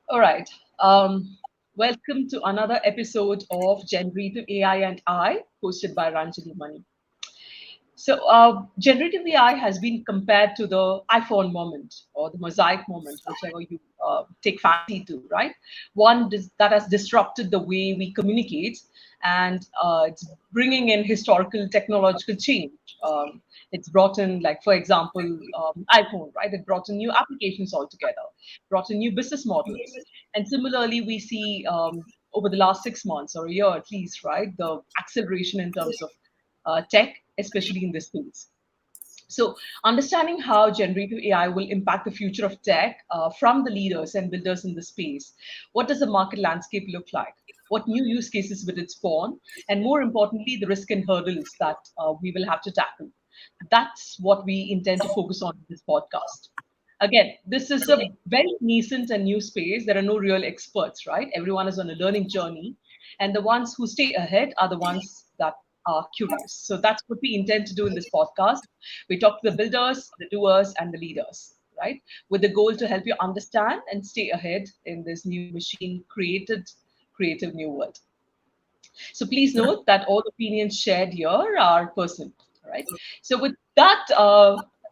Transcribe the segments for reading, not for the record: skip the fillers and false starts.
All right. Welcome to another episode of Generative AI and I, hosted by Ranjali Mani. Generative AI has been compared to the iPhone moment or the mosaic moment, whichever you take fancy to, right? That has disrupted the way we communicate, and it's bringing in historical technological change. It's brought in, like, for example, iPhone, right? It brought in new applications altogether, brought in new business models. And similarly, we see over the last 6 months or a year at least, right, the acceleration in terms of tech, especially in this space. So, understanding how generative AI will impact the future of tech from the leaders and builders in the space. What does the market landscape look like? What new use cases will it spawn? And more importantly, the risk and hurdles that we will have to tackle. That's what we intend to focus on in this podcast. Again, this is a very nascent and new space. There are no real experts, right? Everyone is on a learning journey. And the ones who stay ahead are the ones that are curious. So that's what we intend to do in this podcast. We talk to the builders, the doers, and the leaders, right? With the goal to help you understand and stay ahead in this new machine created, creative new world. So please note that all opinions shared here are personal, all right? So with that,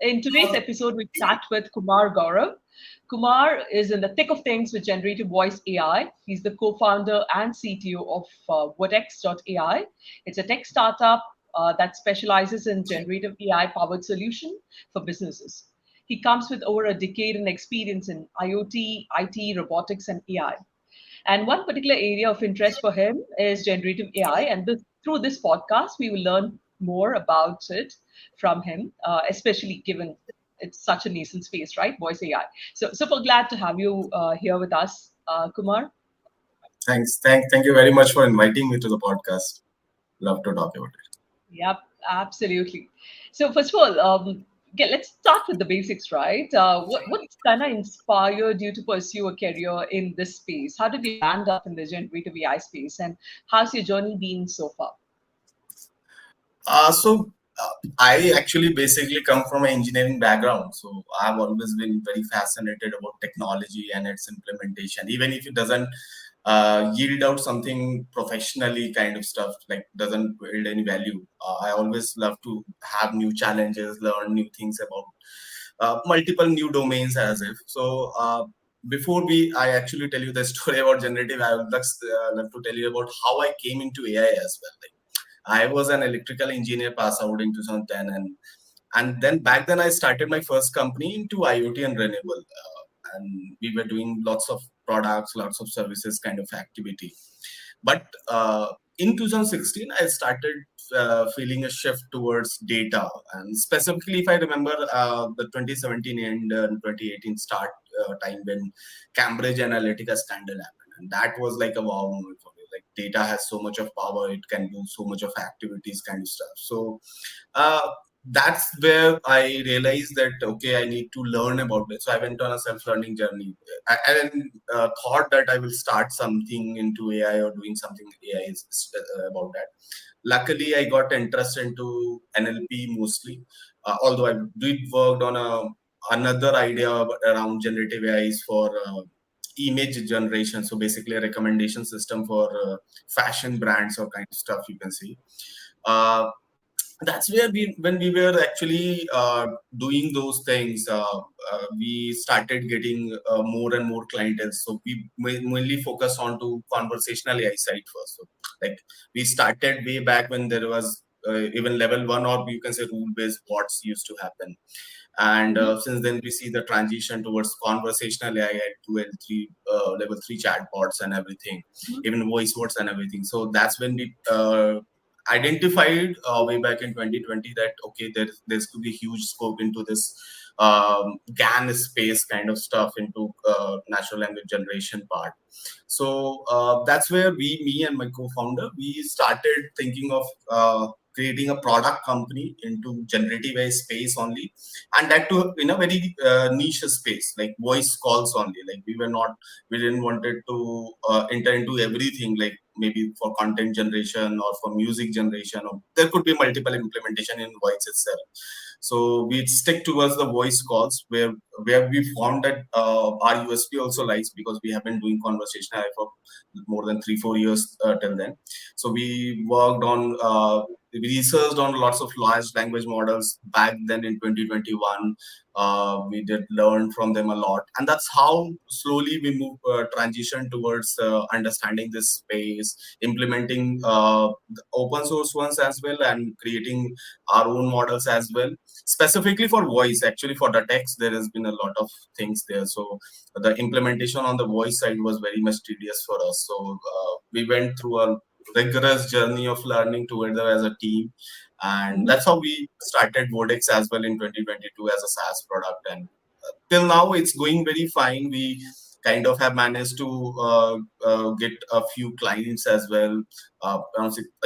in today's episode, we chat with Kumar Gaurav. Kumar is in the thick of things with Generative Voice AI. He's the co-founder and CTO of Vodex.AI. It's a tech startup that specializes in generative AI-powered solution for businesses. He comes with over a decade in experience in IoT, IT, robotics, and AI. And one particular area of interest for him is generative AI. And through this podcast, we will learn more about it from him, especially given it's such a nascent space, right? Voice AI. So super glad to have you here with us, Kumar. Thanks. Thank you very much for inviting me to the podcast. Love to talk about it. Yep, absolutely. So first of all, let's start with the basics, right? What's kind of inspired you to pursue a career in this space? How did you land up in the generative AI space, and how's your journey been so far? I actually basically come from an engineering background. So I've always been very fascinated about technology and its implementation, even if it doesn't yield out something professionally kind of stuff, like doesn't build any value. I always love to have new challenges, learn new things about multiple new domains as if. Before I actually tell you the story about generative, I would just love to tell you about how I came into AI as well. Like, I was an electrical engineer, pass out in 2010, and then back then I started my first company into IoT and renewable, and we were doing lots of products, lots of services kind of activity. But in 2016, I started feeling a shift towards data, and specifically, if I remember, the 2017 and 2018 start time when Cambridge Analytica scandal happened, and that was like a wow moment for me. Like, data has so much of power; it can do so much of activities, kind of stuff. So uh, that's where I realized that okay, I need to learn about it. So I went on a self-learning journey. I then thought that I will start something into AI or doing something AI about that. Luckily, I got interested into NLP mostly, although I did worked on another idea around generative AIs for image generation. So basically, a recommendation system for fashion brands or kind of stuff you can see. Uh, that's where when we were actually doing those things, we started getting more and more clientele. So we mainly focus on to conversational AI side first. So like we started way back when there was even level one, or you can say rule based bots used to happen. And Mhm. since then we see the transition towards conversational AI at 2 and 3 level 3 chatbots and everything, even voice bots and everything. So that's when we identified way back in 2020 that okay, there's could be huge scope into this GAN space kind of stuff into natural language generation part. So that's where me and my co-founder, we started thinking of creating a product company into generative AI space only, and that too in a very niche space like voice calls only. Like we didn't wanted to enter into everything, like maybe for content generation or for music generation, or there could be multiple implementation in voice itself. So we stick towards the voice calls where we found that our USP also lies, because we have been doing conversational AI for more than 3-4 years till then. So we worked on we researched on lots of large language models back then in 2021. We did learn from them a lot, and that's how slowly we move transition towards understanding this space, implementing the open source ones as well, and creating our own models as well, specifically for voice. Actually, for the text there has been a lot of things there, so the implementation on the voice side was very much tedious for us. So we went through a rigorous journey of learning together as a team, and Mhm. that's how we started Vodex as well in 2022 as a SaaS product. And till now it's going very fine. We kind of have managed to get a few clients as well,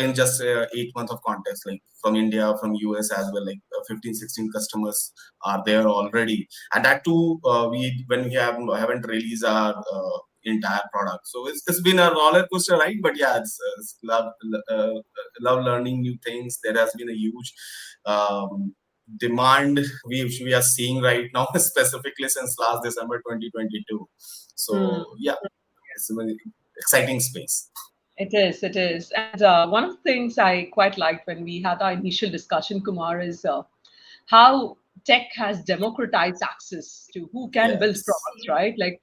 in just 8 months of context, like from India, from US as well, like 15-16 customers are there already. And that too, we when we haven't released our entire product. So it's been a roller coaster ride, but yeah, it's uh, love learning new things. There has been a huge um, demand we are seeing right now, specifically since last December 2022. Mm. So yeah, it's a very exciting space. It is, it is. And one of the things I quite liked when we had our initial discussion, Kumar, is how tech has democratized access to who can build Yes. products, right? Like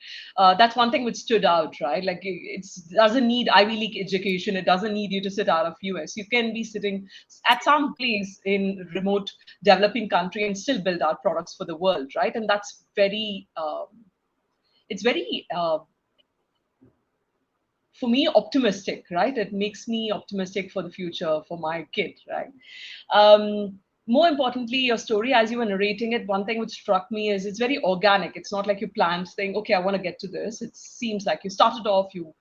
that's one thing which stood out, right? Like it doesn't need Ivy League education. It doesn't need you to sit out of US. You can be sitting at some place in remote developing country and still build out products for the world, right? And that's very, it's very for me optimistic, right? It makes me optimistic for the future for my kid, right? More importantly, your story as you were narrating it, one thing which struck me is it's very organic. It's not like you planned saying, okay, I want to get to this. It seems like you started off, you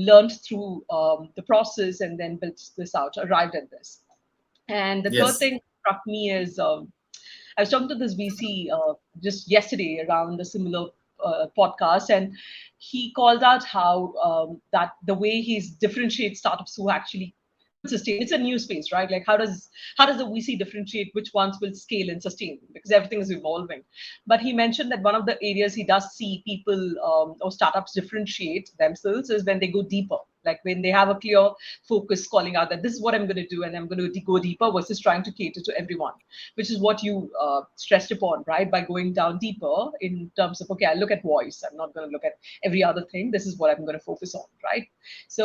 learned through the process and then built this out, arrived at this. And the third Yes. thing struck me is I was talking to this VC just yesterday around a similar podcast, and he called out how that the way he's differentiates startups who actually could sustain. It's a new space, right? Like how does the VC differentiate which ones will scale and sustain, because everything is evolving. But he mentioned that one of the areas he does see people or startups differentiate themselves is when they go deeper, like when they have a clear focus, calling out that this is what I'm going to do and I'm going to go deeper versus trying to cater to everyone, which is what you stressed upon, right? By going down deeper in terms of, okay, I look at voice. I'm not going to look at every other thing. This is what I'm going to focus on, right? So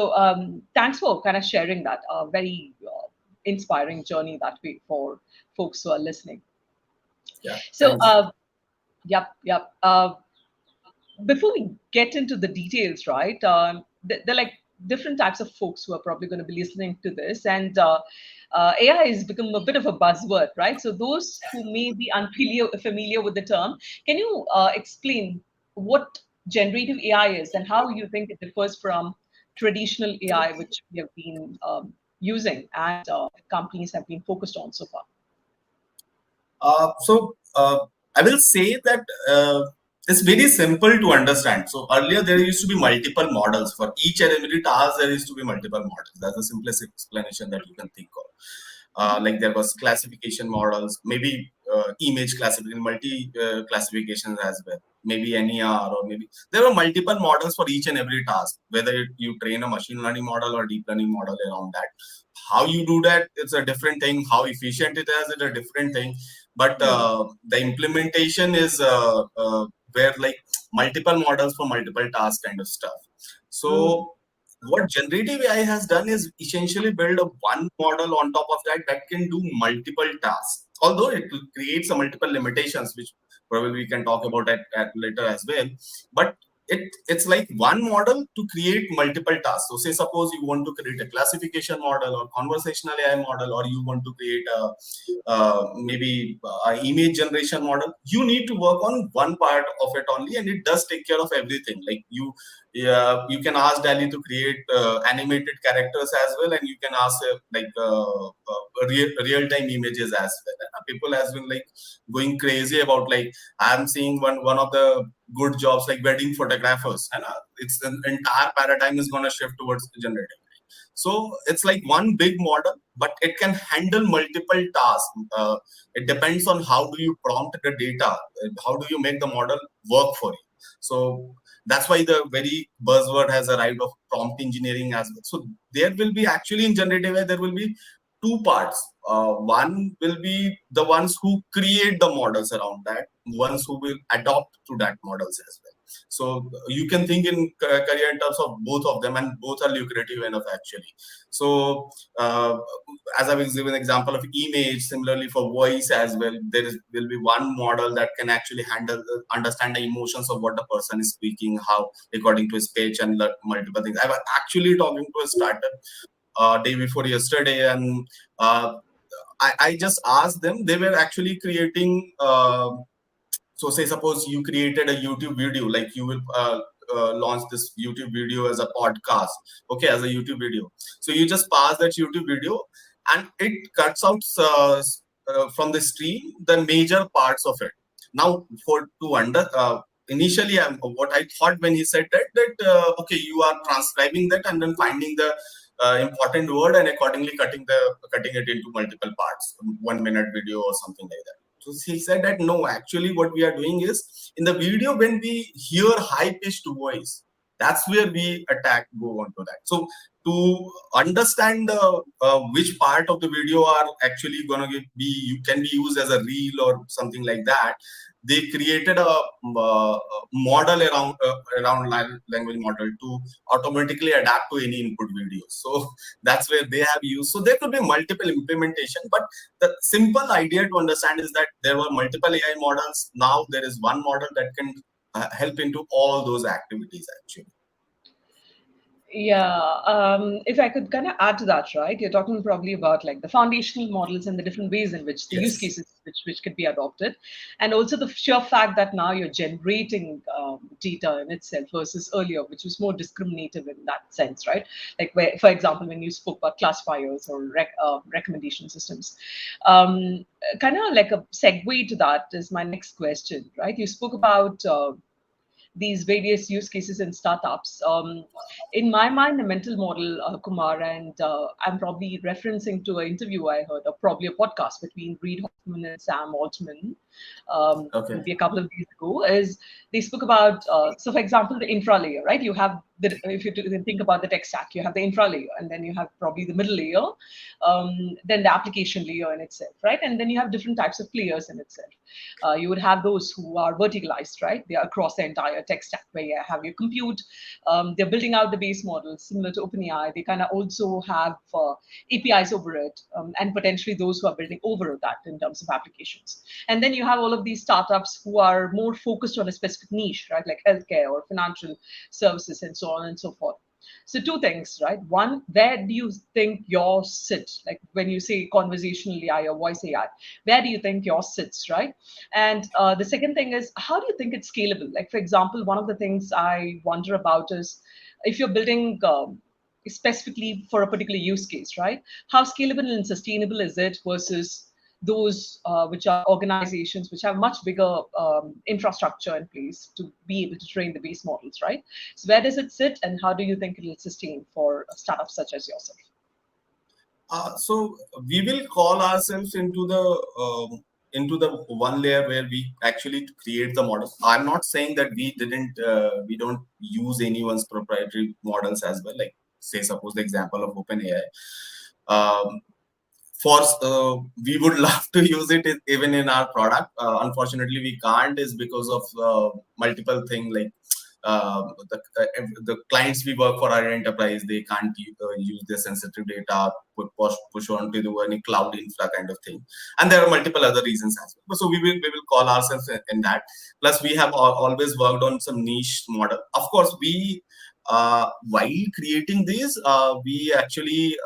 thanks for kind of sharing that very inspiring journey that way for folks who are listening. Yeah. So, Thanks. yep, yep. Before we get into the details, right? They're like different types of folks who are probably going to be listening to this, and AI has become a bit of a buzzword, right? So those who may be unfamiliar with the term, can you explain what generative AI is and how you think it differs from traditional AI, which we have been using and companies have been focused on so far? So I will say that it's very simple to understand. So earlier there used to be multiple models for each and every task. There used to be multiple models. That's the simplest explanation that you can think of. Like there was classification models, maybe image classification, multi classifications as well, maybe NER, or maybe there were multiple models for each and every task. Whether you train a machine learning model or deep learning model around that, how you do that, it's a different thing. How efficient it is, it's a different thing. But Hmm. the implementation is where like multiple models for multiple tasks kind of stuff. Hmm. So what generative AI has done is essentially build a one model on top of that that can do multiple tasks. Although it creates a multiple limitations, which probably we can talk about at later as well. But it's like one model to create multiple tasks. So say suppose you want to create a classification model or conversational AI model, or you want to create a maybe image generation model. You need to work on one part of it only, and it does take care of everything. Like you can ask Dali to create animated characters as well, and you can ask real time images as well. People has been like going crazy about, like, I'm seeing one of the good jobs like wedding photographers, and it's the entire paradigm is going to shift towards generative. So it's like one big model, but it can handle multiple tasks. It depends on how do you prompt the data, how do you make the model work for you. So that's why the very buzzword has arrived of prompt engineering as well. So there will be actually in generative AI, there will be two parts. One will be the ones who create the models around that, ones who will adopt to that models as well. So you can think in career in terms of both of them, and both are lucrative enough actually. So as I was given an example of image, similarly for voice as well, will be one model that can actually understand the emotions of what the person is speaking, how according to his speech and multiple things. I was actually talking to a startup day before yesterday, and I just asked them. They were actually creating. So say suppose you created a YouTube video, like you will launch this YouTube video as a podcast, okay, as a YouTube video. So you just pass that YouTube video, and it cuts out from the stream the major parts of it. Now, for to under initially, what I thought when he said that okay, you are transcribing that and then finding the important word and accordingly cutting it into multiple parts, 1 minute video or something like that. So he said that no, actually, what we are doing is in the video when we hear high pitched voice, that's where we go on to that. So to understand which part of the video are actually going to be you can be used as a reel or something like that, they created a model around language model to automatically adapt to any input video. So that's where they have used. So there could be multiple implementation, but the simple idea to understand is that there were multiple AI models. Now there is one model that can help into all those activities actually. Yeah, if I could kind of add to that, right? You're talking probably about like the foundational models and the different ways in which the use Yes. cases which could be adopted, and also the sheer fact that now you're generating data in itself versus earlier, which was more discriminative in that sense, right? Like where, for example, when you spoke about classifiers or recommendation systems, kind of like a segue to that is my next question, right? You spoke about these various use cases in startups. In my mind, the mental model, Kumar, and I'm probably referencing to an interview I heard, or probably a podcast between Reid Hoffman and Sam Altman, Okay. maybe a couple of days ago, is they spoke about, so for example, the infra layer, right? You have, if you think about the tech stack, you have the infra layer, and then you have probably the middle layer, then the application layer in itself, right? And then you have different types of players in itself. You would have those who are verticalized, right? They are across the entire tech stack where you have your compute. They're building out the base models similar to OpenAI. They kind of also have APIs over it, and potentially those who are building over that in terms of applications. And then you have all of these startups who are more focused on a specific niche, right? Like healthcare or financial services and so on and so forth. So two things, right? One, where do you think yours sits? Like when you say conversational AI or voice AI, where do you think yours sits, right? And the second thing is, how do you think it's scalable? Like, for example, one of the things I wonder about is if you're building specifically for a particular use case, right? How scalable and sustainable is it versus those which are organizations which have much bigger infrastructure in place to be able to train the base models, right? So where does it sit, and how do you think it will sustain for startups such as yourself? So we will call ourselves into the one layer where we actually create the models. I'm not saying that we don't use anyone's proprietary models as well. Like say suppose the example of OpenAI. Um, for we would love to use it even in our product. Unfortunately, we can't is because of multiple things like the clients we work for our enterprise, they can't use their sensitive data, push on to do any cloud infra kind of thing, and there are multiple other reasons as well. So we will call ourselves in that. Plus, we have always worked on some niche model. Of course, we while creating these, we actually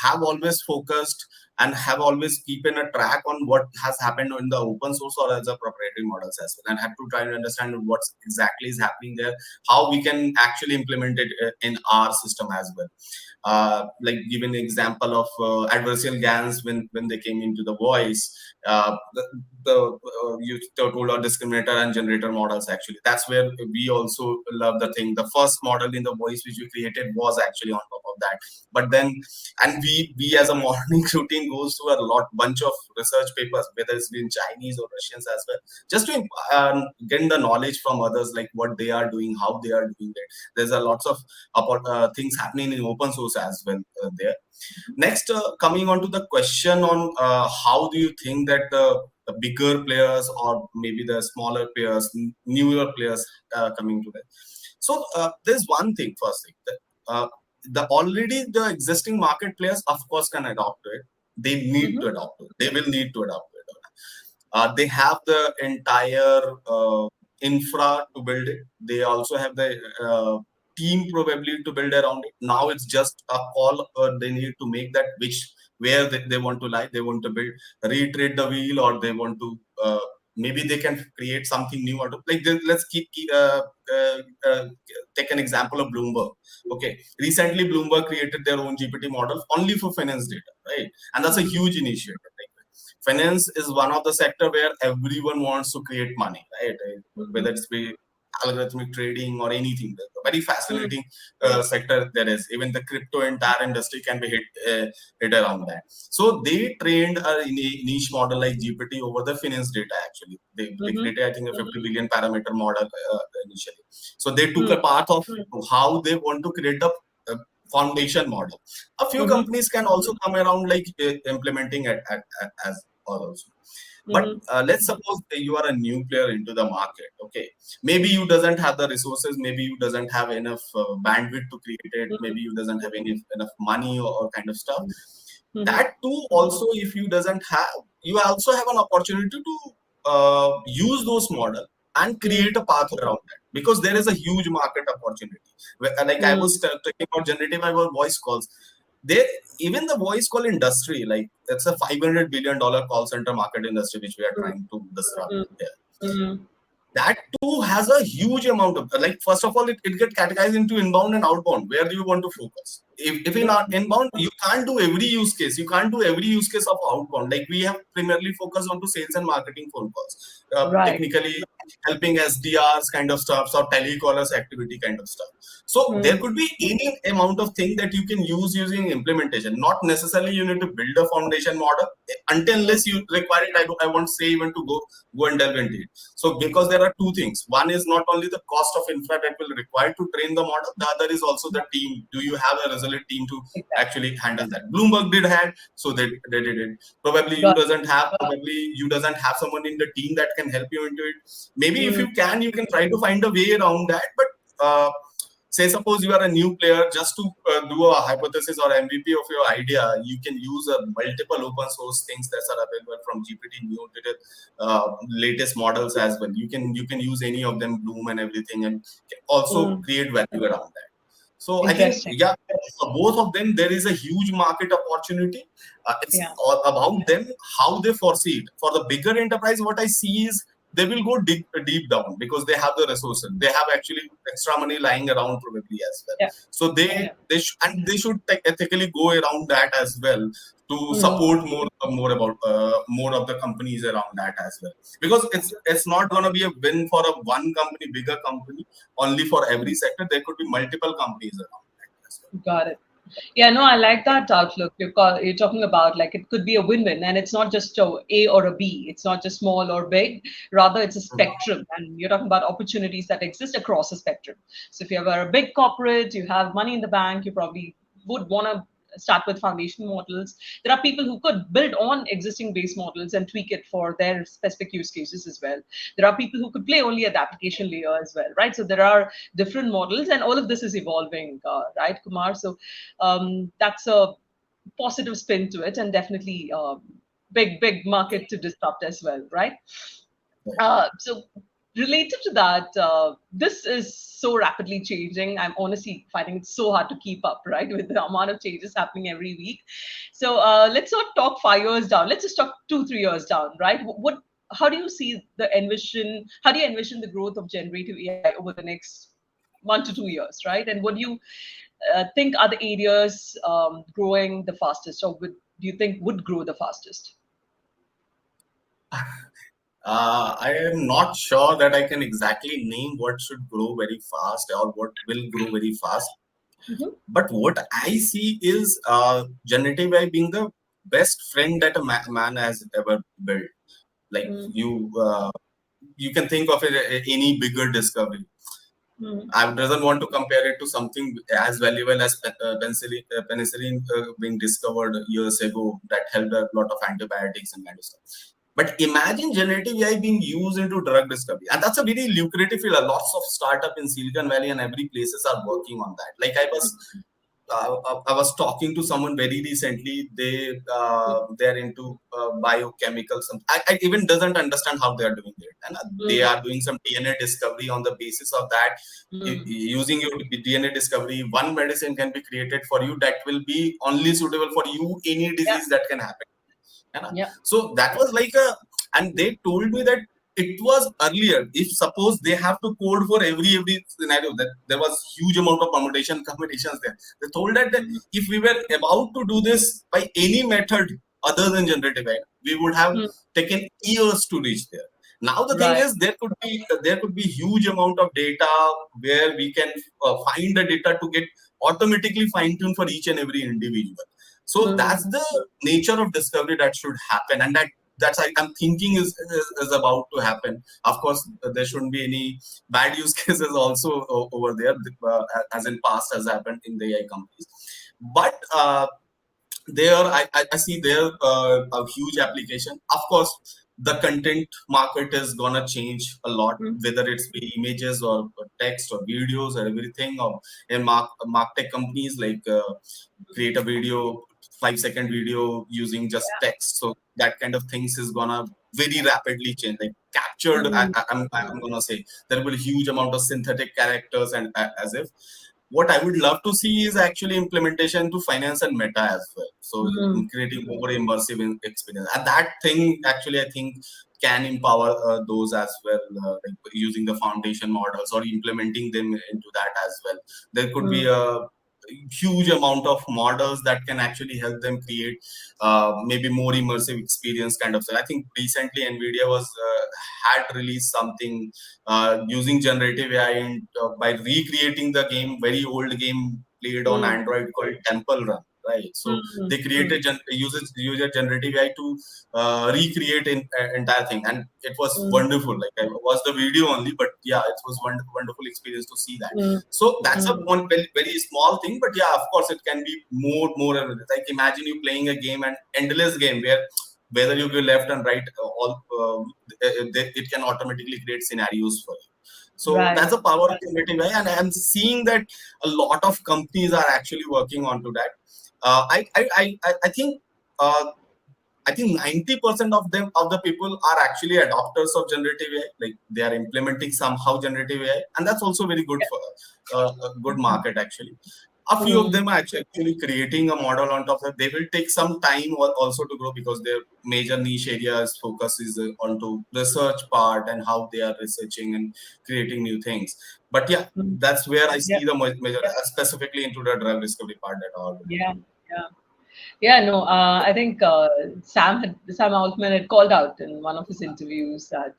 have always focused and have always keeping a track on what has happened in the open source or as a proprietary models as well, and have to try to understand what exactly is happening there, how we can actually implement it in our system as well. Like giving an example of adversarial GANs when they came into the voice, you told our discriminator and generator models actually. That's where we also love the thing. The first model in the voice which we created was actually on top of that. But then, and we as a morning routine goes to a bunch of research papers, whether it's been Chinese or Russians as well, just to get the knowledge from others, like what they are doing, how they are doing it. There's a lots of things happening in open source as well there. Next, coming on to the question on how do you think that the bigger players or maybe the smaller players, newer players coming to that. So there's one thing, first thing, that the already the existing market players, of course, can adopt to it. They need to Mm-hmm. adopt to it. They will need to adopt to it. They have the entire infra to build it. They also have the team probably to build around it. Now it's just a call. They need to make that which where they want to lie. They want to build, retread the wheel, or they want to maybe they can create something new. Out of like let's uh, uh, take an example of Bloomberg. Okay, recently Bloomberg created their own GPT model only for finance data, right? And that's a Mm-hmm. huge initiative. Like, finance is one of the sector where everyone wants to create money, right? Whether it's be algorithmic trading or anything. A very fascinating sector there is. Even the crypto entire industry can be hit around that. So they trained a niche model like GPT over the finance data. Actually, they Mm-hmm. created, I think, a 50 Mm-hmm. billion parameter model initially. So they took a Mm-hmm. path of how they want to create the foundation model. A few Mm-hmm. companies can also come around like implementing it as also. But Mm-hmm. let's suppose that you are a new player into the market. Okay, maybe you doesn't have the resources, maybe you doesn't have enough bandwidth to create it, maybe you doesn't have enough money or kind of stuff. Mm-hmm. That too, also, if you doesn't have, you also have an opportunity to use those model and Mm-hmm. create a path around that, because there is a Mm-hmm. huge market opportunity. Like I Mm-hmm. was talking about generative AI voice calls. There, even the voice call industry, like it's a $500 billion call center market industry which we are trying to disrupt here. Mm-hmm. That too has a huge amount of, like, first of all, it get categorized into inbound and outbound. Where do you want to focus? If in our inbound, you can't do every use case. You can't do every use case of outbound. Like we have primarily focused on to sales and marketing phone calls, Right. technically helping SDRs kind of stuff or telecallers activity kind of stuff. So there Mm-hmm. could be any amount of thing that you can use using implementation. Not necessarily you need to build a foundation model until unless you require it. I won't say even to go and delve into it. So because there are two things. One is not only the cost of infra that will require to train the model. The other is also the team. Do you have a resolute team to Exactly. actually handle that? Bloomberg did have, so they did it. Probably you Got doesn't have. Probably you doesn't have someone in the team that can help you into it. Maybe if it. you can try to find a way around that. But say suppose you are a new player, just to do a hypothesis or MVP of your idea, you can use multiple open source things that are available from GPT new to the latest models as well. You can use any of them, Bloom and everything, and can also Mm. create value around that. So I think, Interesting. yeah, for both of them, there is a huge market opportunity. It's Yeah. all about them, how they foresee it. For the bigger enterprise, what I see is they will go deep down because they have the resources. They have actually extra money lying around probably as well. Yeah. So Yeah. and they should ethically go around that as well to Mm. support more of the companies around that as well, because it's not going to be a win for a one company, bigger company only for every sector. There could be multiple companies around that as Got it. Yeah, no, I like that outlook. You're talking about like it could be a win-win, and it's not just A or a B. It's not just small or big. Rather, it's a well. spectrum, and you're talking about opportunities that exist across a spectrum. So if you have a big corporate, you have money in the bank, you probably would want to start with foundation models. There are people who could build on existing base models and tweak it for their specific use cases as well. There are people who could play only at the application layer as well, right? So there are different models, and all of this is evolving, right, Kumar? So that's a positive spin to it, and definitely big market to disrupt as well, right? So related to that, this is so rapidly changing. I'm honestly finding it so hard to keep up, right, with the amount of changes happening every week. So let's not talk 5 years down. Let's just talk 2 3 years down, right? What how do you see the envision? How do you envision the growth of generative AI over the next 1 to 2 years, right? And what do you think are the areas growing the fastest, or do you think would grow the fastest? I am not sure that I can exactly name what should grow very fast or what will grow very fast. Mhm. But what I see is generative AI being the best friend that a man has ever built. Like Mm. you can think of it any bigger discovery. Mm. I doesn't want to compare it to something as valuable as penicillin being discovered years ago that helped a lot of antibiotics and kind of stuff. But imagine generative AI being used into drug discovery, and that's a very lucrative field. Lots of startup in Silicon Valley and every places are working on that. Like I was talking to someone very recently. They're into biochemicals. I even doesn't understand how they are doing it, and they Mm. are doing some DNA discovery on the basis of that. Mm. Using your DNA discovery, one medicine can be created for you that will be only suitable for you. Any Yeah. disease that can happen. है ना? Yeah. So that was like a, and they told me that it was earlier. If suppose they have to code for every scenario, that there was huge amount of permutation combinations there. They told that Mm. if we were about to do this by any method other than generative AI, we would have Mm. taken years to reach there. Now the thing Right. is there could be huge amount of data where we can find the data to get automatically fine tuned for each and every individual. So Mm. that's the nature of discovery that should happen, and I'm thinking is about to happen. Of course, there shouldn't be any bad use cases also over there, as in past has happened in the AI companies. But there I see there a huge application. Of course, the content market is gonna change a lot, Mm. whether it's be images or text or videos or everything. Or in mark tech companies like create a video, 5-second video using just Yeah. text. So that kind of things is gonna very rapidly change. Like captured, Mm. I'm gonna say there will be a huge amount of synthetic characters and as if what I would love to see is actually implementation to finance and meta as well. So Mm. in creating more immersive experience. And that thing actually I think can empower those as well, like using the foundation models or implementing them into that as well. There could be Mm. a huge amount of models that can actually help them create maybe more immersive experience kind of thing. I think recently Nvidia was had released something using generative AI by recreating the game, very old game played on Mm. Android called Temple Run. Right, so Mm. they Mm. created user generative AI to recreate entire thing, and it was Mm. wonderful. Like I watched the video only, but yeah, it was wonderful experience to see that. Mm. So that's a Mm. one very small thing, but yeah, of course, it can be more. Like imagine you playing a game, an endless game where whether you go left and right, it can automatically create scenarios for you. So Right. that's the power of generative AI, and I'm seeing that a lot of companies are actually working onto that. I think. I think 90% of the people are actually adopters of generative AI. Like they are implementing somehow generative AI, and that's also very good Yeah. for a good market actually. A few of Mm. them are actually creating a model on top of that. They will take some time also to grow because their major niche areas focus is onto research part and how they are researching and creating new things. But yeah, Mm. that's where I Yeah. see the major, specifically into the drug discovery part that all. Yeah. Yeah. Yeah, no, I think Sam Altman had called out in one of his interviews that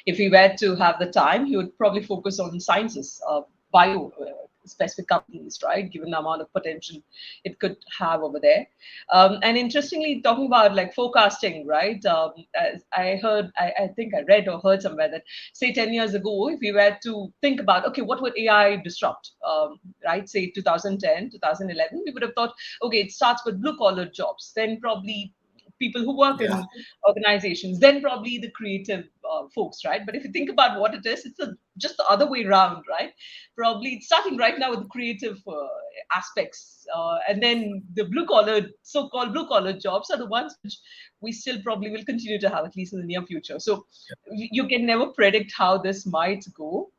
if he were to have the time, he would probably focus on sciences, bio specific companies, right? Given the amount of potential it could have over there. And interestingly, talking about like forecasting, right? As I heard, I think I read or heard somewhere that say 10 years ago, if we were to think about, okay, what would AI disrupt, right? Say 2010, 2011, we would have thought, okay, it starts with blue collar jobs, then probably people who work Yeah, in organizations, then probably the creative folks, right? But if you think about what it is, it's just the other way around, right? Probably it's starting right now with the creative aspects, and then the blue collar, so-called blue collar jobs are the ones which we still probably will continue to have at least in the near future. So you can never predict how this might go,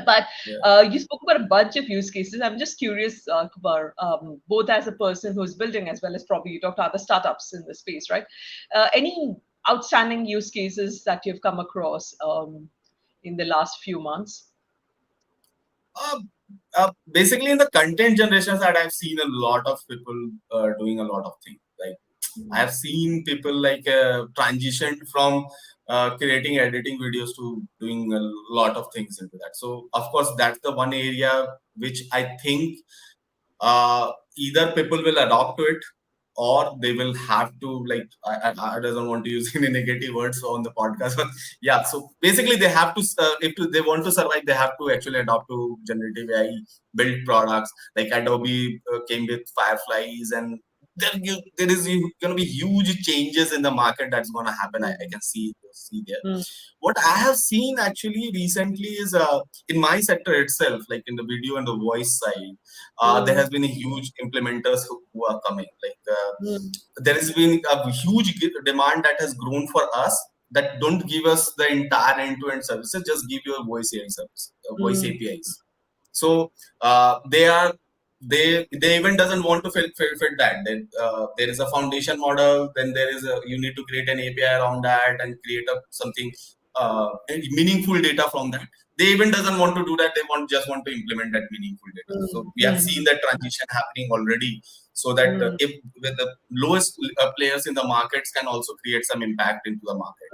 but yeah. you spoke about a bunch of use cases. I'm just curious, Kumar, both as a person who's building as well as probably you talk to other startups in the space, right? Any outstanding use cases that you've come across in the last few months? Uh, Basically, in the content generation side, I've seen a lot of people doing a lot of things. Like I've seen people like transition from creating editing videos to doing a lot of things into that. So of course, that's the one area which I think either people will adopt to it, or they will have to, like, I doesn't want to use any negative words on the podcast, but yeah, so basically they have to, if they want to survive, they have to actually adopt to generative AI built products. Like Adobe came with Fireflies, and there is going to be huge changes in the market that's going to happen. I can see there. mm, What I have seen actually recently is, in my sector itself, like in the video and the voice side, there mm, has been a huge implementers who are coming. Like, mm, there has been a huge demand that has grown for us, that don't give us the entire end-to-end services, just give you a voice AI service, voice mm, APIs. So they are they even doesn't want to fit that. Then there is a foundation model. Then there is you need to create an API around that and create a something meaningful data from that. They even doesn't want to do that. They just want to implement that meaningful data. So mm, we have seen mm, that transition happening already. So that mm, if with the lowest players in the markets can also create some impact into the market.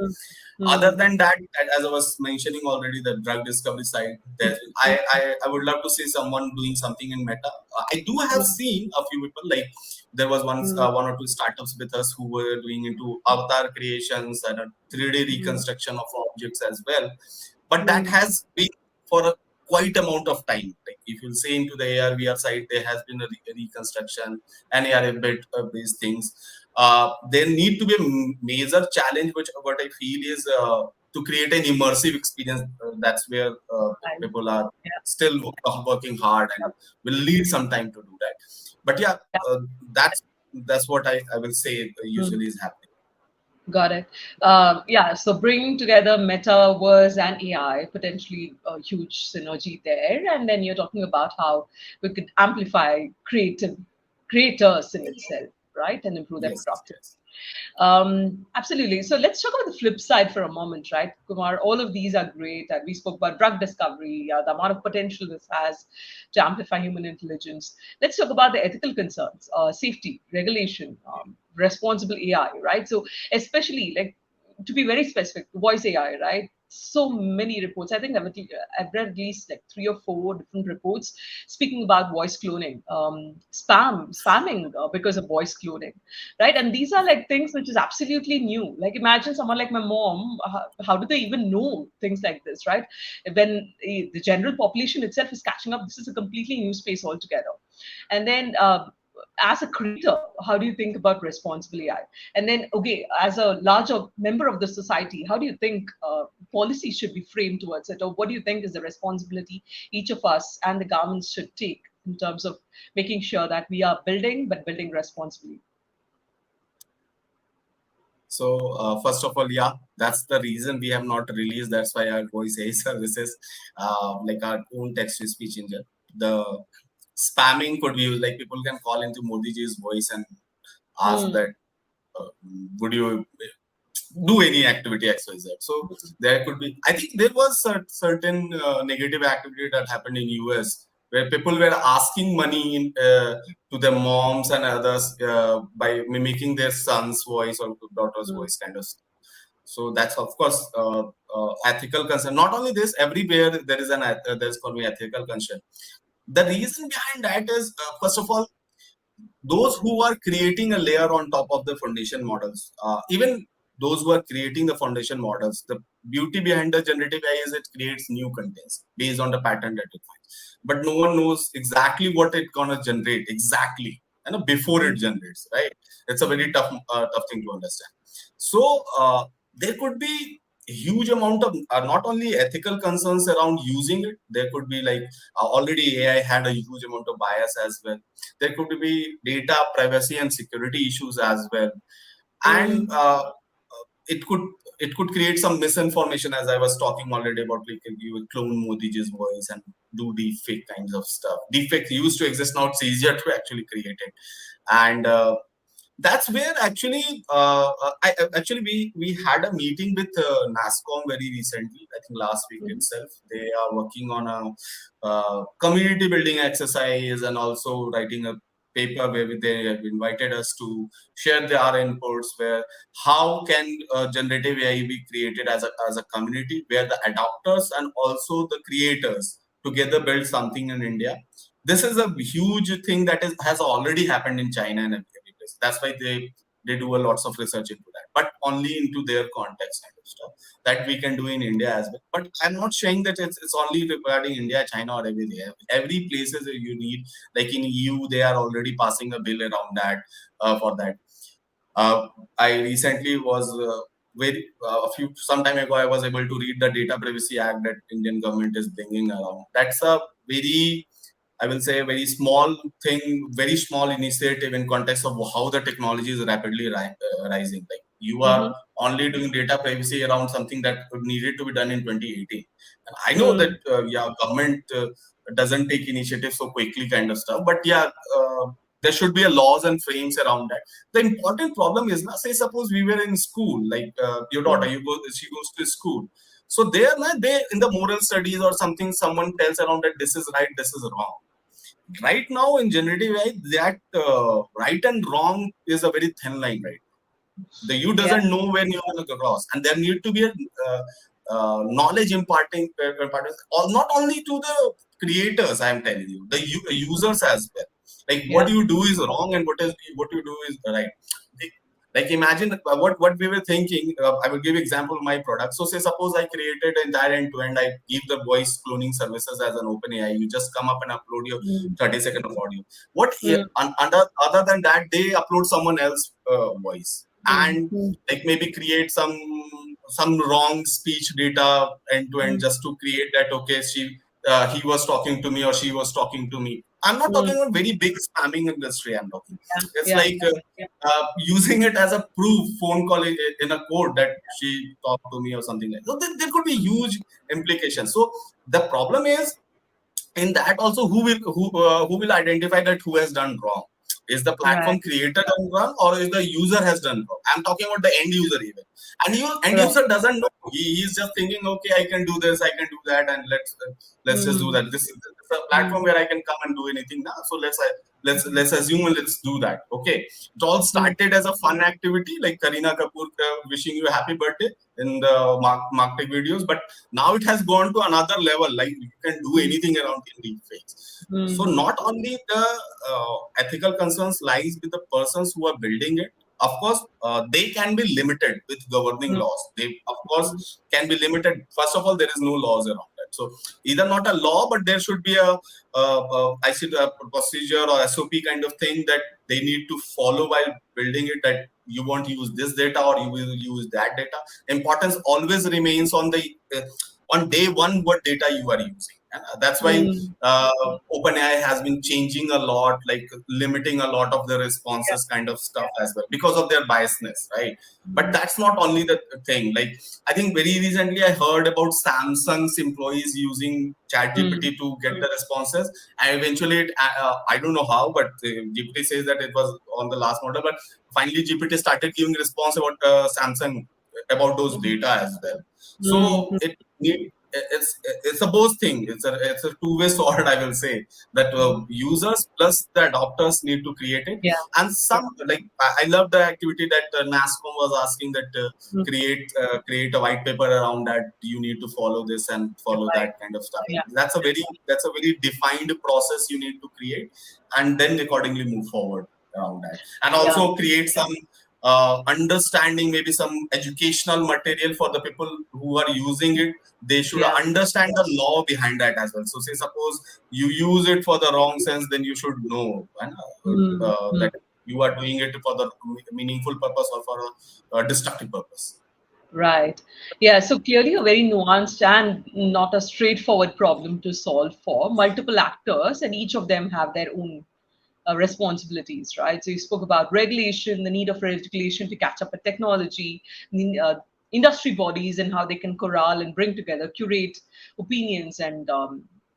mm, Other mm, than that, as I was mentioning already, the drug discovery side, I would love to see someone doing something in Meta. I do have mm, seen a few people, like there was mm, one or two startups with us who were doing into avatar creations and a 3D mm, reconstruction of objects as well. But that mm, has been for a quite amount of time. Like if you say into the AR VR side, there has been a reconstruction and AR built these things. There need to be a major challenge, which what I feel is to create an immersive experience. That's where I- people are yeah, still working hard and will need some time to do that. But yeah, yeah. uh, that's that's what I will say Mm. usually is happening. Got it. Yeah, so bringing together metaverse and AI, potentially a huge synergy there. And then you're talking about how we could amplify creators in itself, right? And improve their Yes, productivity. yes, Absolutely. So let's talk about the flip side for a moment, right, Kumar? All of these are great. And we spoke about drug discovery, the amount of potential this has to amplify human intelligence. Let's talk about the ethical concerns, safety, regulation, responsible AI, right? So, especially like to be very specific, voice AI, right? So many reports. I think I've read at least like three or four different reports speaking about voice cloning, spamming because of voice cloning, right? And these are like things which is absolutely new. Like imagine someone like my mom, how do they even know things like this, right? When the general population itself is catching up, this is a completely new space altogether. And then as a creator, how do you think about responsible AI? And then, okay, as a larger member of the society, how do you think policy should be framed towards it? Or what do you think is the responsibility each of us and the governments should take in terms of making sure that we are building, but building responsibly? So first of all, yeah, that's the reason we have not released. That's why our voice AI services, like our own text to speech engine. The spamming could be used, like people can call into Modi ji's voice and ask Mm, that, uh, would you do any activity XYZ. So there could be. I think there was a certain negative activity that happened in US where people were asking money to their moms and others by mimicking their son's voice or daughter's mm, voice, kind of stuff. So that's of course ethical concern. Not only this, everywhere there is there's going to be ethical concern. The reason behind that is, first of all, those who are creating a layer on top of the foundation models, even those who are creating the foundation models, the beauty behind the generative AI is it creates new contents based on the pattern that it finds. But no one knows exactly what it's gonna generate exactly, before it mm, generates, right? It's a very tough thing to understand. So there could be a huge amount of not only ethical concerns around using it. There could be like already AI had a huge amount of bias as well. There could be data privacy and security issues as well, and mm, it could it could create some misinformation, as I was talking already about, like you will clone Modi's voice and do deep fake kinds of stuff. Deep fake used to exist, now it's easier to actually create it. And that's where actually actually we had a meeting with NASCOM very recently. I think last week mm, itself. They are working on a community building exercise and also writing a paper where they have invited us to share our inputs, where how can generative AI be created as a community where the adopters and also the creators together build something in India this is a huge thing that has already happened in China and every place. That's why they do a lots of research into that, but only into their context kind of stuff that we can do in India as well. But I'm not saying that it's only regarding India, China, or everywhere. Every places that you need, like in EU, they are already passing a bill around that for that. Uh, I recently was very a few some time ago. I was able to read the Data Privacy Act that Indian government is bringing around. That's a very, I will say, a very small thing, very small initiative in context of how the technology is rapidly rising. Like you are Mm-hmm. only doing data privacy around something that needed to be done in 2018. And I know that Mm, yeah, government doesn't take initiative so quickly, kind of stuff. But yeah, there should be a laws and frames around that. The important problem is, now, say suppose we were in school, like your daughter, mm, she goes to school. So there, na, they in the moral studies or something, someone tells around that this is right, this is wrong. Right now in generative AI, that right and wrong is a very thin line, right? The you yeah. doesn't know when you're going to cross, and there need to be a knowledge imparting, or not only to the creators. I am telling you, the users as well. Like what Yeah. you do is wrong, and what you do is right. Like imagine what we were thinking. I will give you example of my product. So say suppose I created entire end to end. I give the voice cloning services as an open AI. You just come up and upload your Mm, 30-second of audio. What mm, under other than that, they upload someone else voice, mm, and mm, like maybe create some wrong speech data end to end mm, just to create that, okay, he was talking to me or she was talking to me. I'm not talking mm. about very big spamming industry. I'm talking. Yeah. It's Yeah. like Yeah. using it as a proof phone call in a code that she talked to me or something like that. So there could be huge implications. So the problem is, in that also, who will identify that who has done wrong? Is the platform Right. creator done wrong, or is the user has done wrong? I'm talking about the end user even. And end Right. user doesn't know. He's just thinking, okay, I can do this, I can do that, and let's just do Mm, that. This is a platform mm, where I can come and do anything now. So let's assume and let's do that. Okay, it all mm, started as a fun activity, like Kareena Kapoor wishing you a happy birthday in the marketing videos, but now it has gone to another level. Like you can do mm, anything around in deepfakes. So mm, not only the ethical concerns lies with the persons who are building it. Of course, they can be limited with governing mm, laws. They, of mm. course, can be limited. First of all, there is no laws around that. So either not a law, but there should be I see a procedure or SOP kind of thing that they need to follow while building it. That you won't use this data or you will use that data. Importance always remains on the on day one what data you are using. And that's why Mm. OpenAI has been changing a lot, like limiting a lot of the Yeah. responses kind of stuff as well because of their biasness, right? But Mm, that's not only the thing. Like I think very recently I heard about Samsung's employees using mm, ChatGPT to get the responses, and eventually I don't know how, but GPT says that it was on the last model, but finally GPT started giving response about Samsung about those mm, data as well. mm, So mm. it's a both thing. It's a two-way sword, I will say, that users plus the adopters need to create it. Yeah. And Yeah. some, like I love the activity that NASCOM was asking, that Mm. create a white paper around that. You need to follow this and follow Right. that kind of stuff. Yeah. That's a very defined process you need to create, and then accordingly move forward around that, and Yeah. also create some understanding, maybe some educational material for the people who are using it. They should Yeah. understand the law behind that as well. So say suppose you use it for the wrong sense, then you should know Mm, mm. that you are doing it for the meaningful purpose or for a destructive purpose. Right. Yeah. So clearly, a very nuanced and not a straightforward problem to solve for multiple actors, and each of them have their own responsibilities, right? So you spoke about regulation, the need of regulation to catch up with technology, industry bodies, and how they can corral and bring together, curate opinions and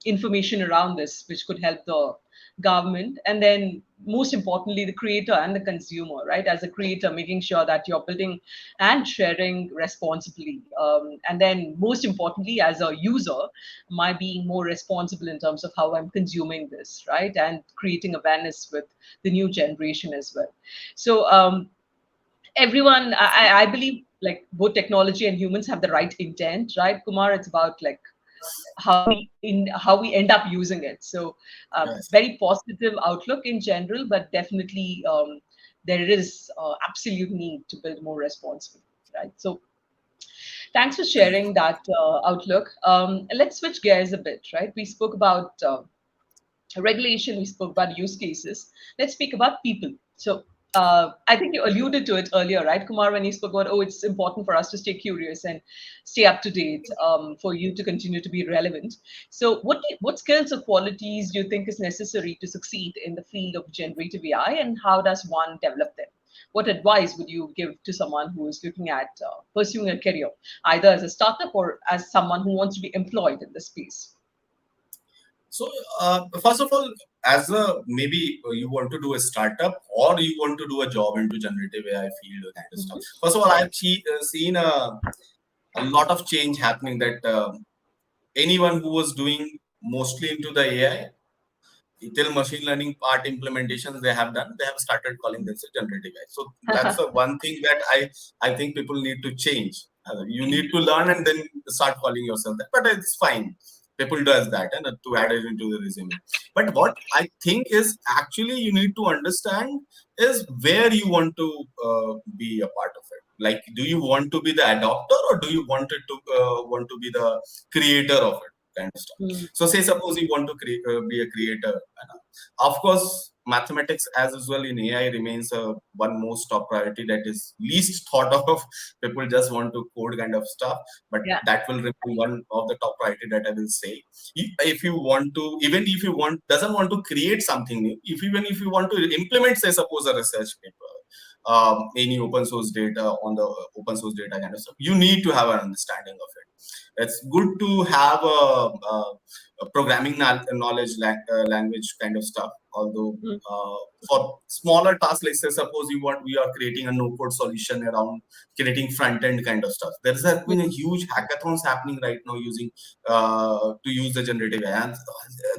information around this, which could help the government. And then, most importantly, the creator and the consumer, right? As a creator, making sure that you're building and sharing responsibly. And then, most importantly, as a user, my being more responsible in terms of how I'm consuming this, right? And creating awareness with the new generation as well. So, everyone, I believe, like both technology and humans have the right intent, right, Kumar? It's about like how we end up using it. So Yes. very positive outlook in general, but definitely there is absolute need to build more responsibly, right? So thanks for sharing that outlook. Let's switch gears a bit, right? We spoke about regulation, we spoke about use cases. Let's speak about people. So I think you alluded to it earlier, right, Kumar, when you spoke about, oh, it's important for us to stay curious and stay up to date, for you to continue to be relevant. So what skills or qualities do you think is necessary to succeed in the field of generative AI, and how does one develop them? What advice would you give to someone who is looking at pursuing a career, either as a startup or as someone who wants to be employed in the space? So, first of all, as a maybe you want to do a startup or you want to do a job into generative AI field or kind of stuff. Mhm. First of all, I've seen a lot of change happening that anyone who was doing mostly into the AI till machine learning part implementations they have done, they have started calling themselves generative AI. So that's the one thing that I think people need to change. You need to learn and then start calling yourself that, but it's fine. People does that and to add it into the resume. But what I think is actually you need to understand is where you want to be a part of it. Like, do you want to be the adopter or do you want to be the creator of it? Kind of stuff. Mm, So, say suppose you want to be a creator. Of course, mathematics as usual in AI remains one most top priority that is least thought of. People just want to code kind of stuff, but yeah. that will remain one of the top priority that I will say. If you want to, even if you want doesn't want to create something new, if even if you want to implement, say suppose a research paper, any open source data on the open source data kind of stuff, you need to have an understanding of it. It's good to have a programming knowledge, language kind of stuff. Although Mm, for smaller tasks, like say suppose we are creating a no code solution around creating front end kind of stuff. There has been a mm, huge hackathons happening right now using to use the generative AI. And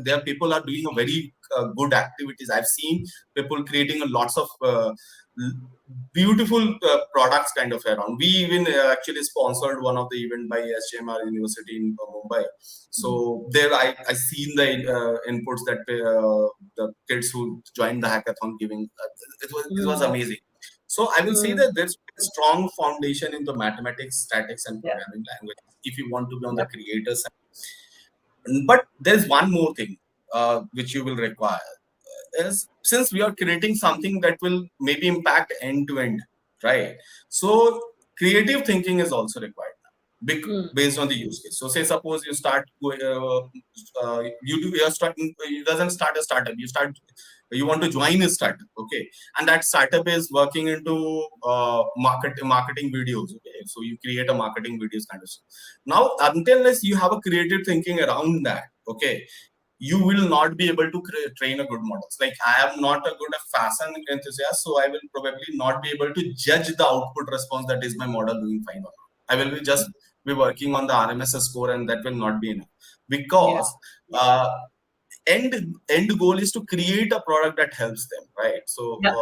there people are doing a very good activities. I've seen people creating a lots of beautiful products kind of around. We even actually sponsored one of the event by SJMR University in Mumbai. mm, So there I seen the inputs that the kids who joined the hackathon giving. It was mm, amazing. So I will say mm. that there's a strong foundation in the mathematics, statics, and Yeah. programming language if you want to be on the Yep. creator side. But there's one more thing which you will require is since we are creating something that will maybe impact end to end, right? So creative thinking is also required now, Mm, based on the use case. So say suppose you start you're starting, you doesn't start a startup, you want to join a startup, okay, and that startup is working into marketing videos, okay, so you create a marketing videos kind of stuff. Now until unless you have a creative thinking around that, okay, you will not be able to train a good models. Like I am not a good fashion enthusiast, so I will probably not be able to judge the output response that is my model doing fine or not. I will be just be working on the RMS score, and that will not be enough yeah. because end end goal is to create a product that helps them, right? So Yep.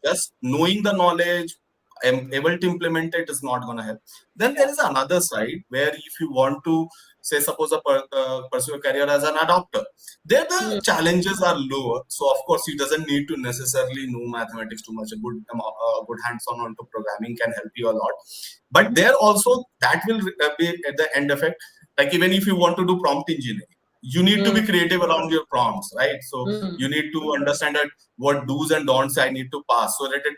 just knowing the knowledge, am able to implement it is not going to help. Then there Yeah. is another side where if you want to say suppose pursue a career as an adopter, there the Mm, challenges are lower. So of course you doesn't need to necessarily know mathematics too much. A good hands-on onto programming can help you a lot, but mhm, there also that will be at the end effect. Like even if you want to do prompt engineering, you need to mm, be creative around your prompts, right? So mm, you need to understand that what do's and don'ts I need to pass so that it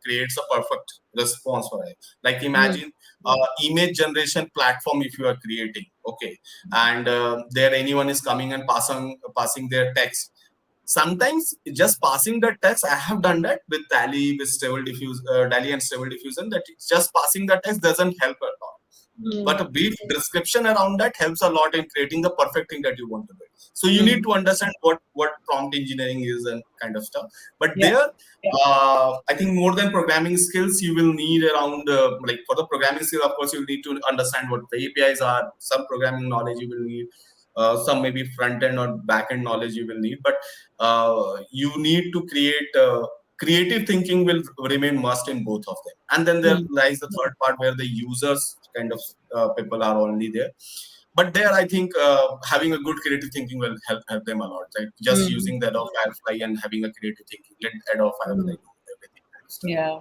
creates a perfect response for it. Like mm, imagine image generation platform if you are creating, okay, and there anyone is coming and passing their text. Sometimes just passing the text, I have done that with Dali and Stable Diffusion. That just passing the text doesn't help at all, mm, but a brief description around that helps a lot in creating the perfect thing that you want to build. So you need mm. to understand what prompt engineering is and kind of stuff. But Yeah. there, Yeah. I think more than programming skills, you will need around like for the programming skill, of course, you need to understand what the APIs are. Some programming knowledge you will need. Some maybe front end or back end knowledge you will need, but you need to create. Creative thinking will remain must in both of them, and then there Mm, lies the third part where the users kind of people are only there. But there, I think having a good creative thinking will help them a lot. Like just Mm, using the Adobe Firefly and having a creative thinking. Let Adobe Firefly mm. do everything kind of stuff. Yeah.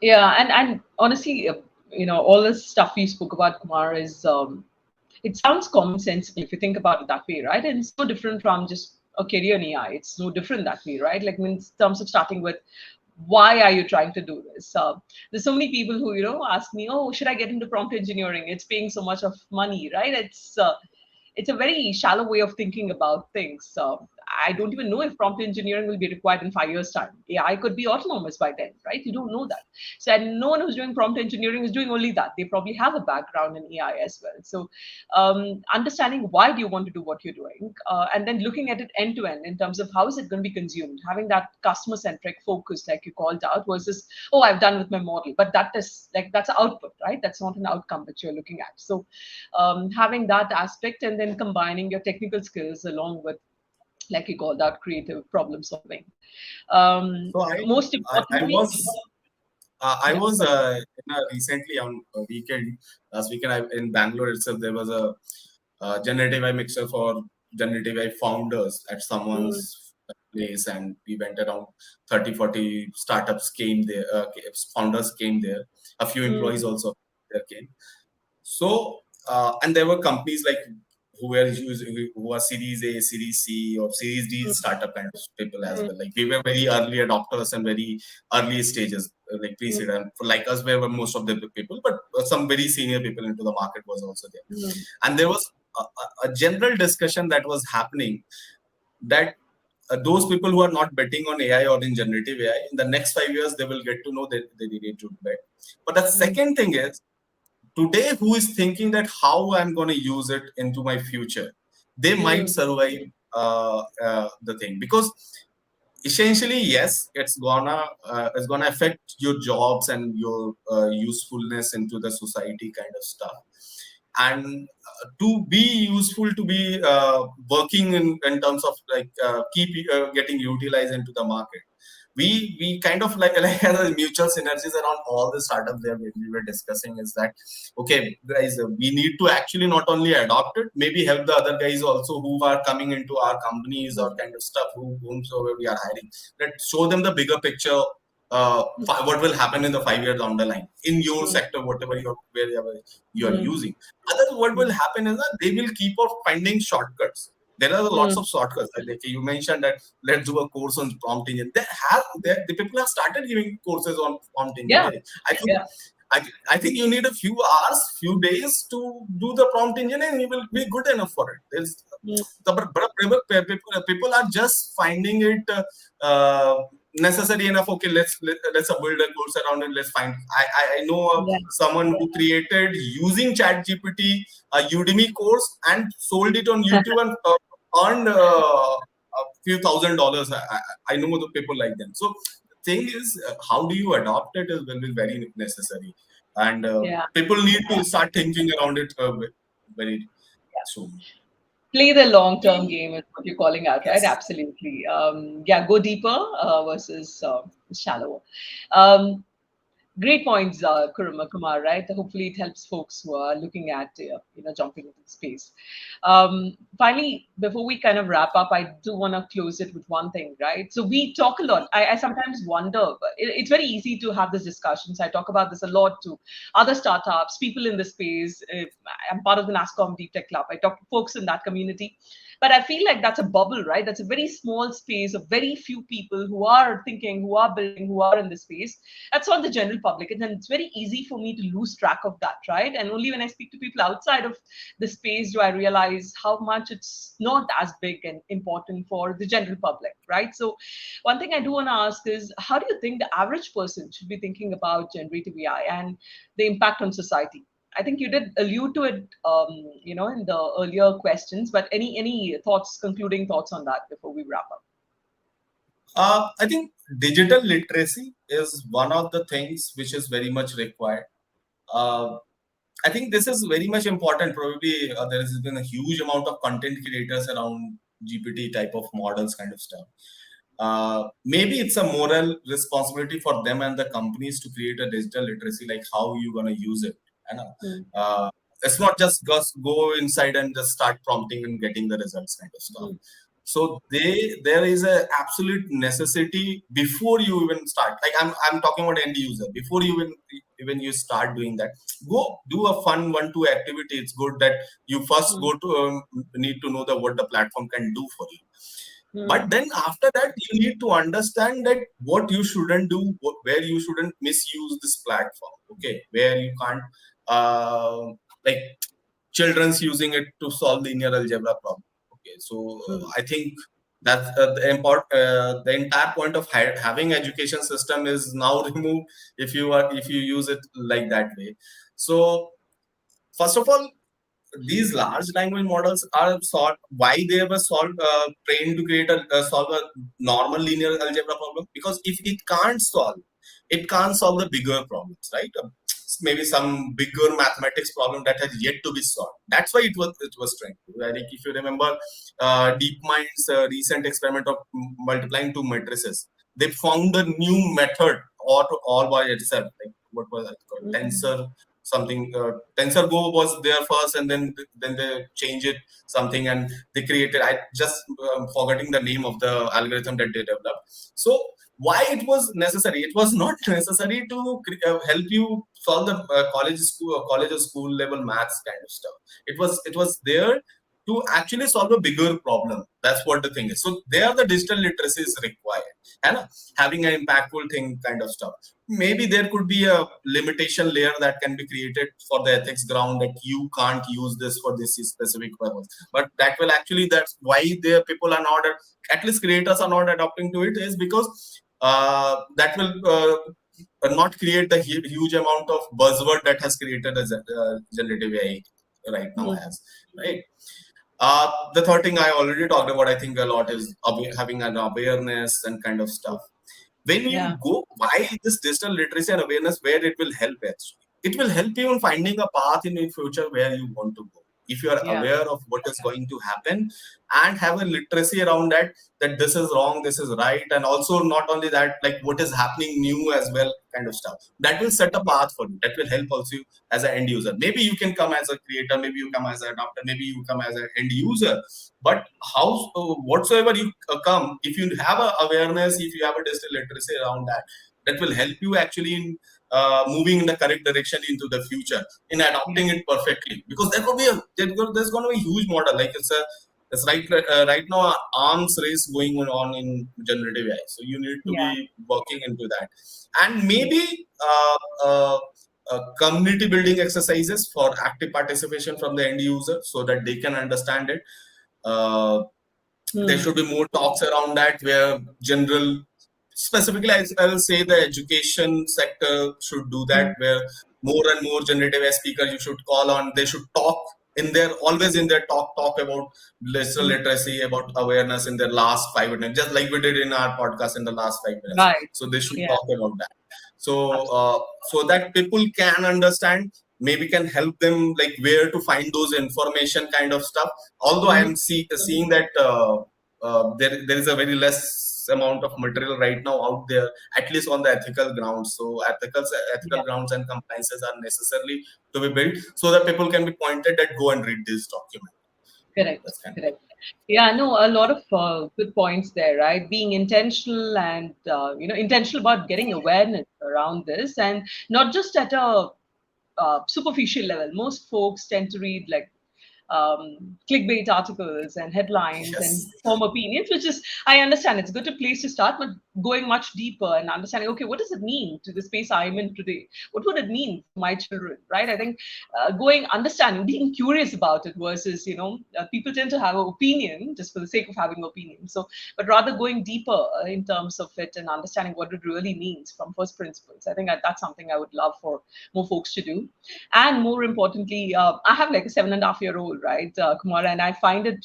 Yeah, and honestly, all this stuff you spoke about, Kumar, is it sounds commonsensical if you think about it that way, right? And it's no different from just a career in AI. It's no different that way, right? Like in terms of starting with, why are you trying to do this? There's so many people who ask me, oh, should I get into prompt engineering? It's paying so much of money, right? It's a very shallow way of thinking about things. I don't even know if prompt engineering will be required in 5 years' time. AI could be autonomous by then, right? You don't know that. So, and no one who's doing prompt engineering is doing only that. They probably have a background in AI as well. So, understanding why do you want to do what you're doing, and then looking at it end to end in terms of how is it going to be consumed, having that customer centric focus, like you called out, versus, oh, I've done with my model, but that is like that's output, right? That's not an outcome that you're looking at. So, having that aspect and then combining your technical skills along with, like you called out, creative problem solving. So Most I importantly, was I yeah. was recently on a weekend, last weekend in Bangalore itself. There was a generative AI mixer for generative AI founders at Mm, someone's place, and we went around 30, 40 startups came there, founders came there, a few employees mm, also there came. So, and there were companies like who were using, who are Series A, Series C, or Series D mm, startup kind of people as mm, well. Like we were very early adopters and very early stages, like mm, pre-seed. And for like us, we were most of the people, but some very senior people into the market was also there. mm, And there was a general discussion that was happening that those people who are not betting on AI or in generative AI, in the next 5 years, they will get to know that they need to bet. But the mm, second thing is, today who is thinking that how I'm going to use it into my future, they might mm, survive the thing, because essentially yes, it's gonna affect your jobs and your usefulness into the society kind of stuff. And to be useful, to be working in terms of like keep getting utilized into the market, we kind of like has a mutual synergies around all the startups there when we were discussing is that, okay guys, we need to actually not only adopt it, maybe help the other guys also who are coming into our companies or mm, kind of stuff, whomsoever we are hiring, let's show them the bigger picture. What will happen in the 5 years down the line in your mm, sector, whatever wherever you are mm, using. Otherwise, what will mm, happen is that they will keep on finding shortcuts. There are lots mm. of shortcuts. Like you mentioned that let's do a course on prompt engineering. The people have started giving courses on prompt Yeah, engineering. I think yeah. I think you need a few hours, few days to do the prompt engineering. You will be good enough for it. Mm, People are just finding it necessary enough. Okay, let's build a course around it. Let's find. I know yeah, someone who created using Chat GPT a Udemy course and sold it on YouTube and earned a few $1,000s. I know the people like them. So the thing is, how do you adopt it is will be very necessary, and yeah. people need to start thinking around it very soon. Play the long term game is what you're calling out, right? Yes. Absolutely. Yeah, go deeper versus shallower. Um, Great points, Kumar, right? Hopefully, it helps folks who are looking at, jumping into the space. Finally, before we kind of wrap up, I do want to close it with one thing, right? So we talk a lot. I sometimes wonder, but it's very easy to have these discussions. I talk about this a lot to other startups, people in the space. I'm part of the NASCOM Deep Tech Club. I talk to folks in that community. But I feel like that's a bubble, right? That's a very small space of very few people who are thinking, who are building, who are in the space. That's not the general public. And then it's very easy for me to lose track of that, right? And only when I speak to people outside of the space do I realize how much it's not as big and important for the general public, right? So one thing I do want to ask is, how do you think the average person should be thinking about generative AI and the impact on society? I think you did allude to it, in the earlier questions. But any thoughts, concluding thoughts on that before we wrap up? I think digital literacy is one of the things which is very much required. Uh, I think this is very much important. Probably there has been a huge amount of content creators around GPT type of models, kind of stuff. Maybe it's a moral responsibility for them and the companies to create a digital literacy, like how you gonna use it. You know? Mm, Uh, it's not just go inside and just start prompting and getting the results kind of stuff. Mm, So there is a absolute necessity before you even start. Like I'm talking about end user. Before you even you start doing that, go do a fun 1-2 activity. It's good that you first mm, go to need to know the what the platform can do for you. But mm, then after that, you need to understand that what you shouldn't do, where you shouldn't misuse this platform. Okay, where you can't like children's using it to solve linear algebra problem. Okay, so mm, I think that's the entire point of having education system is now removed if you use it like that way. So first of all, these large language models are solved why they were solved trained to create a solve a normal linear algebra problem, because if it can't solve the bigger problems, right? Maybe some bigger mathematics problem that has yet to be solved. That's why it was trained. Like if you remember DeepMind's recent experiment of multiplying two matrices, they found a new method all by itself. Like what was that called? mm, Tensor something. TensorGo was there first, and then they changed it something, and they created. I just forgetting the name of the algorithm that they developed. So why it was necessary? It was not necessary to help you solve the college or school level maths kind of stuff. It was there to actually solve a bigger problem. That's what the thing is. So there the digital literacy is required, and having an impactful thing kind of stuff. Maybe there could be a limitation layer that can be created for the ethics ground that you can't use this for this specific purpose. But that will actually, that's why the people are not, at least creators are not adopting to it, is because that will not create the huge amount of buzzword that has created as generative AI right now mm. has, right? The third thing I already talked about, I think a lot, is having an awareness and kind of stuff. When you Yeah, go, why this digital literacy and awareness, where it will help actually? It will help you in finding a path in the future where you want to go. If you are yeah, aware of what is going to happen and have a literacy around that this is wrong, this is right, and also not only that, like what is happening new as well, kind of stuff. That will set a yeah, path for you. That will help also you as an end user. Maybe you can come as a creator, maybe you come as an adopter, maybe you come as an end user. But how, whatsoever you come, if you have a awareness, if you have a digital literacy around that, that will help you actually in moving in the correct direction into the future, in yeah, adopting it perfectly. Because there's going to be a huge model, like it's right now a arms race going on in generative AI. So you need to yeah, be working into that, and maybe community building exercises for active participation from the end user so that they can understand it. Uh, there mm, should be more talks around that, where general, specifically I will say the education sector should do that, mm, where more and more generative AI speakers you should call on. They should talk in their, always in their talk about digital mm. literacy, about awareness in their last 5 minutes, just like we did in our podcast in the last 5 minutes. Right. So they should Yeah, talk about that. So absolutely. so that people can understand, maybe can help them like where to find those information kind of stuff. Although I Mm, am seeing that there is a very less amount of material right now out there, at least on the ethical grounds. So ethical yeah, grounds and compliances are necessarily to be built so that people can be pointed that go and read this document. correct, That's kind of correct. Yeah, no, a lot of good points there, right? Being intentional and intentional about getting awareness around this, and not just at a superficial level. Most folks tend to read like clickbait articles and headlines and yes. form opinions, which is, I understand it's a good place to start, but going much deeper and understanding, okay, what does it mean to the space I'm in today? What would it mean for my children, right? I think understanding, being curious about it versus, people tend to have an opinion just for the sake of having an opinion. So, but rather going deeper in terms of it and understanding what it really means from first principles. I think that's something I would love for more folks to do. And more importantly, I have like a 7.5-year-old, right, Kumar, and I find it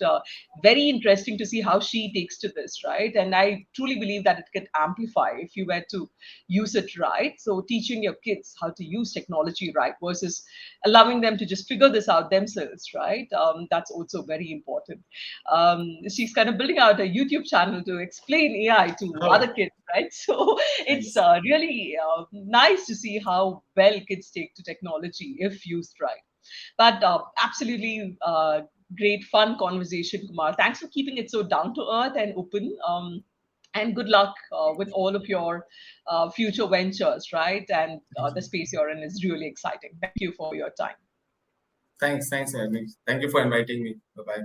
very interesting to see how she takes to this, right? And I truly believe that it can amplify if you were to use it right. So teaching your kids how to use technology right versus allowing them to just figure this out themselves, right? That's also very important. She's kind of building out a YouTube channel to explain AI to Oh, other kids, right? So it's nice. really nice to see how well kids take to technology if used right. But absolutely great, fun conversation, Kumar. Thanks for keeping it so down to earth and open. And good luck with all of your future ventures, right? And the space you're in is really exciting. Thank you for your time. Thanks, Alex. Thank you for inviting me. Bye bye.